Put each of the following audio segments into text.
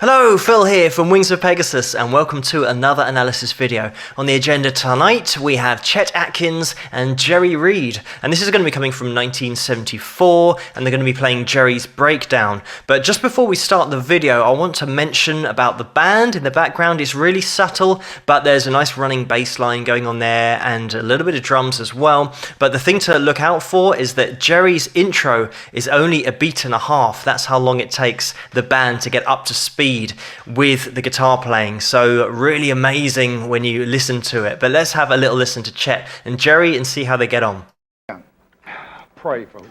Hello, Phil here from Wings of Pegasus, and welcome to another analysis video. On the agenda tonight, we have Chet Atkins and Jerry Reed, and this is going to be coming from 1974, and they're going to be playing Jerry's Breakdown. But just before we start the video, I want to mention about the band in the background. It's really subtle, but there's a nice running bass line going on there, and a little bit of drums as well. But the thing to look out for is that Jerry's intro is only a beat and a half. That's how long it takes the band to get up to speed with the guitar playing, so really amazing when you listen to it. But let's have a little listen to Chet and Jerry and see how they get on. Pray, folks.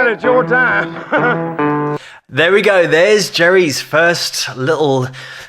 It's your time. There we go, there's Jerry's first little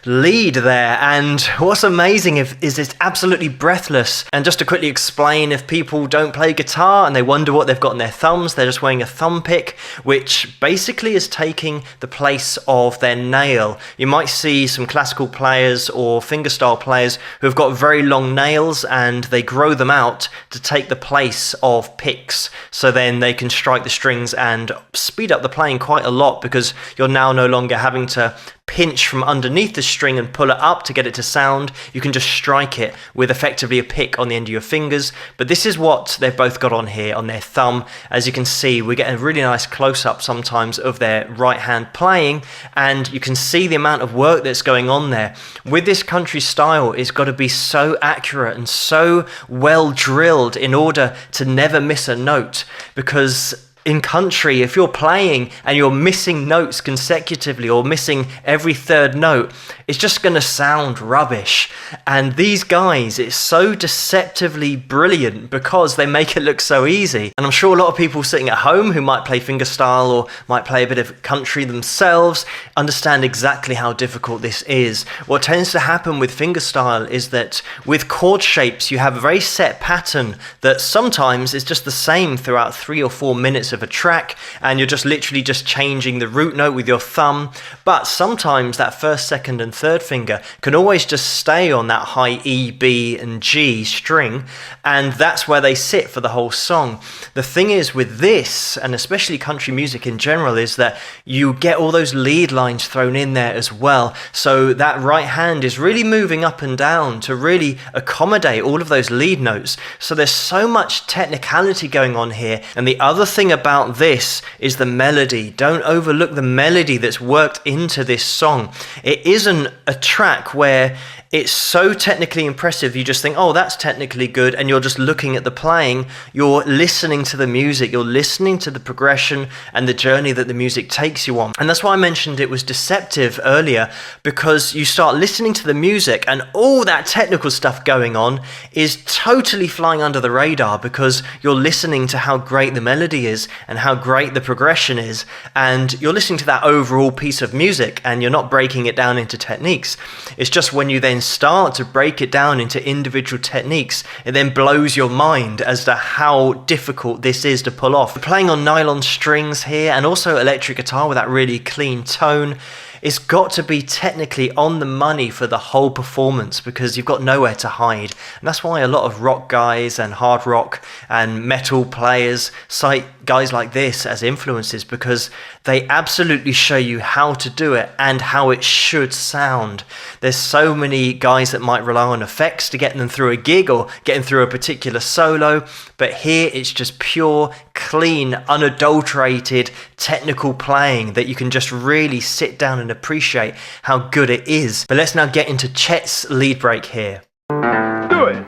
lead there, and what's amazing is it's absolutely breathless. And just to quickly explain, if people don't play guitar and they wonder what they've got in their thumbs, they're just wearing a thumb pick, which basically is taking the place of their nail. You might see some classical players or fingerstyle players who have got very long nails and they grow them out to take the place of picks, so then they can strike the strings and speed up the playing quite a lot, because you're now no longer having to pinch from underneath the string and pull it up to get it to sound. You can just strike it with effectively a pick on the end of your fingers. But this is what they've both got on here on their thumb. As you can see, we get a really nice close-up sometimes of their right hand playing, and you can see the amount of work that's going on there. With this country style, it's got to be so accurate and so well drilled in order to never miss a note, because in country, if you're playing and you're missing notes consecutively or missing every third note, it's just going to sound rubbish. And these guys, it's so deceptively brilliant because they make it look so easy. And I'm sure a lot of people sitting at home who might play fingerstyle or might play a bit of country themselves understand exactly how difficult this is. What tends to happen with fingerstyle is that with chord shapes, you have a very set pattern that sometimes is just the same throughout 3 or 4 minutes of a track, and you're just literally just changing the root note with your thumb. But sometimes that first, second and third finger can always just stay on that high E, B and G string, and that's where they sit for the whole song. The thing is with this, and especially country music in general, is that you get all those lead lines thrown in there as well, so that right hand is really moving up and down to really accommodate all of those lead notes. So there's so much technicality going on here. And the other thing about this is the melody. Don't overlook the melody that's worked into this song. It isn't a track where it's so technically impressive you just think, oh, that's technically good, and you're just looking at the playing. You're listening to the music, you're listening to the progression and the journey that the music takes you on. And that's why I mentioned it was deceptive earlier, because you start listening to the music and all that technical stuff going on is totally flying under the radar, because you're listening to how great the melody is and how great the progression is, and you're listening to that overall piece of music and you're not breaking it down into techniques. It's just when you then start to break it down into individual techniques, it then blows your mind as to how difficult this is to pull off. We're playing on nylon strings here and also electric guitar with that really clean tone. It's got to be technically on the money for the whole performance, because you've got nowhere to hide. And that's why a lot of rock guys and hard rock and metal players cite guys like this as influences, because they absolutely show you how to do it and how it should sound. There's so many guys that might rely on effects to get them through a gig or getting through a particular solo, but here it's just pure, clean, unadulterated technical playing that you can just really sit down and appreciate how good it is. But let's now get into Chet's lead break here. Do it.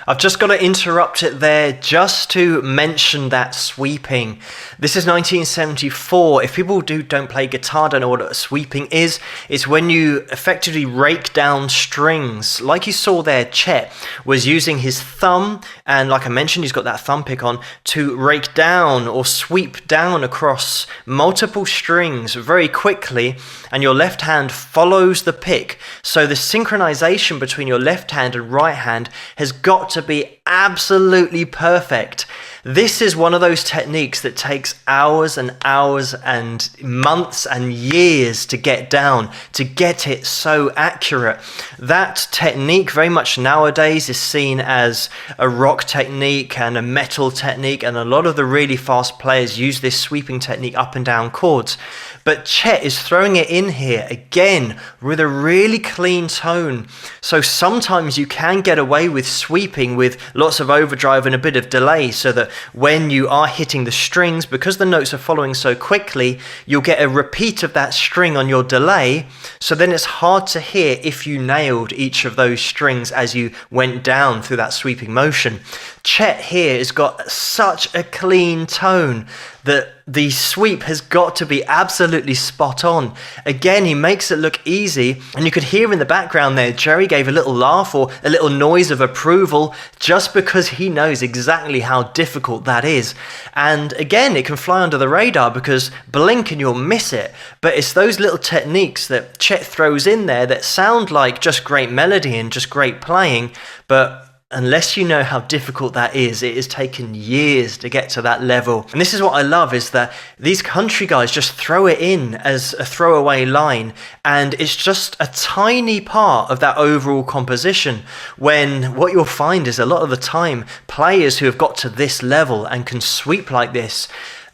I've just got to interrupt it there just to mention that sweeping. This is 1974. If people don't play guitar, don't know what sweeping is, it's when you effectively rake down strings. Like you saw there, Chet was using his thumb, and like I mentioned, he's got that thumb pick on, to rake down or sweep down across multiple strings very quickly, and your left hand follows the pick. So the synchronization between your left hand and right hand has got to be absolutely perfect. This is one of those techniques that takes hours and hours and months and years to get down, to get it so accurate. That technique very much nowadays is seen as a rock technique and a metal technique, and a lot of the really fast players use this sweeping technique up and down chords. But Chet is throwing it in here again with a really clean tone. So sometimes you can get away with sweeping with lots of overdrive and a bit of delay, so that when you are hitting the strings, because the notes are following so quickly, you'll get a repeat of that string on your delay. So then it's hard to hear if you nailed each of those strings as you went down through that sweeping motion. Chet here has got such a clean tone that the sweep has got to be absolutely spot on. Again, he makes it look easy, and you could hear in the background there, Jerry gave a little laugh or a little noise of approval just because he knows exactly how difficult that is. And again, it can fly under the radar because blink and you'll miss it. But it's those little techniques that Chet throws in there that sound like just great melody and just great playing, but unless you know how difficult that is, it has taken years to get to that level. And this is what I love, is that these country guys just throw it in as a throwaway line, and it's just a tiny part of that overall composition, when what you'll find is a lot of the time players who have got to this level and can sweep like this,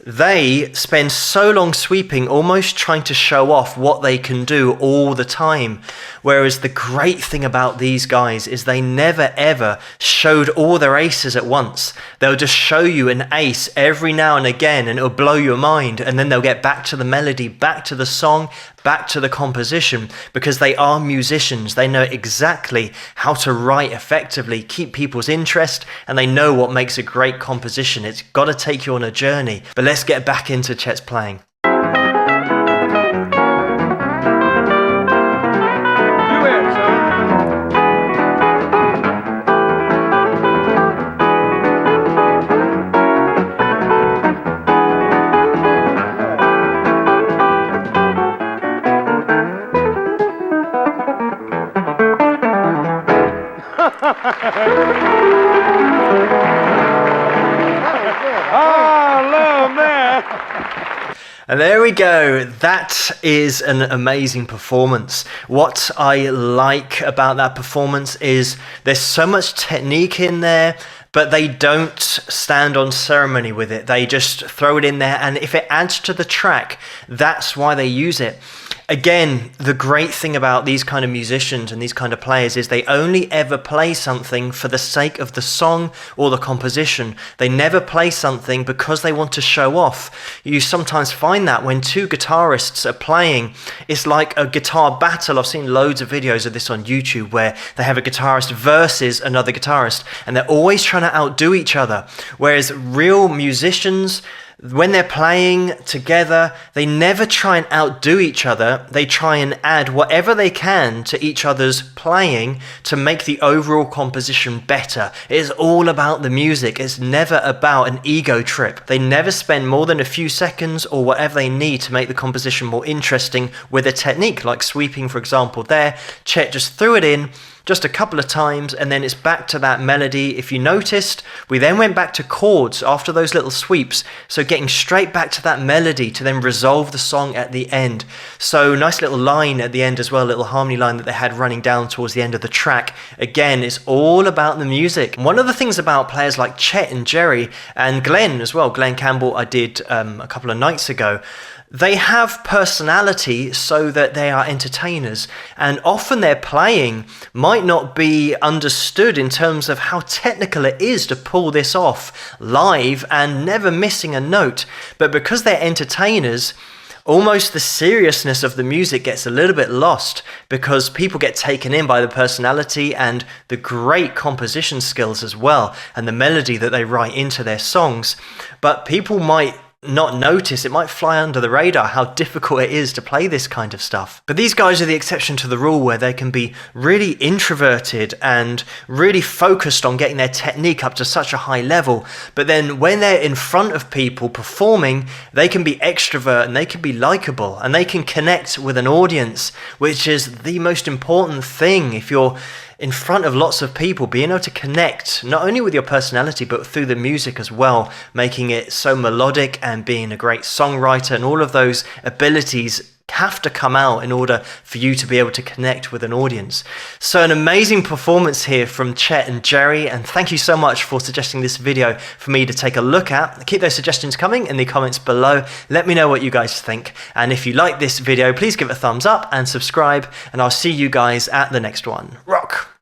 they spend so long sweeping almost trying to show off what they can do all the time. Whereas the great thing about these guys is they never ever showed all their aces at once. They'll just show you an ace every now and again, and it'll blow your mind, and then they'll get back to the melody, back to the song, back to the composition, because they are musicians. They know exactly how to write effectively, keep people's interest, and they know what makes a great composition. It's got to take you on a journey. But let's get back into Chet's playing. I love that. And there we go. That is an amazing performance. What I like about that performance is there's so much technique in there, but they don't stand on ceremony with it. They just throw it in there, and if it adds to the track, that's why they use it. Again, the great thing about these kind of musicians and these kind of players is they only ever play something for the sake of the song or the composition. They never play something because they want to show off. You sometimes find that when two guitarists are playing, it's like a guitar battle. I've seen loads of videos of this on YouTube where they have a guitarist versus another guitarist, and they're always trying to outdo each other. Whereas real musicians, when they're playing together, they never try and outdo each other. They try and add whatever they can to each other's playing to make the overall composition better. It's all about the music. It's never about an ego trip. They never spend more than a few seconds or whatever they need to make the composition more interesting with a technique like sweeping, for example. There, Chet just threw it in just a couple of times, and then it's back to that melody. If you noticed, we then went back to chords after those little sweeps, so getting straight back to that melody to then resolve the song at the end. So nice little line at the end as well, little harmony line that they had running down towards the end of the track. Again, it's all about the music. One of the things about players like Chet and Jerry, and Glenn as well, Glenn Campbell I did a couple of nights ago, they have personality so that they are entertainers, and often their playing might not be understood in terms of how technical it is to pull this off live and never missing a note. But because they're entertainers, almost the seriousness of the music gets a little bit lost because people get taken in by the personality and the great composition skills as well, and the melody that they write into their songs. But people might not notice, it might fly under the radar how difficult it is to play this kind of stuff. But these guys are the exception to the rule, where they can be really introverted and really focused on getting their technique up to such a high level, but then when they're in front of people performing, they can be extrovert and they can be likable and they can connect with an audience, which is the most important thing. If you're in front of lots of people, being able to connect not only with your personality but through the music as well, making it so melodic and being a great songwriter, and all of those abilities have to come out in order for you to be able to connect with an audience. So an amazing performance here from Chet and Jerry, and thank you so much for suggesting this video for me to take a look at. Keep those suggestions coming in the comments below. Let me know what you guys think, and if you like this video, please give it a thumbs up and subscribe, and I'll see you guys at the next one. Rock!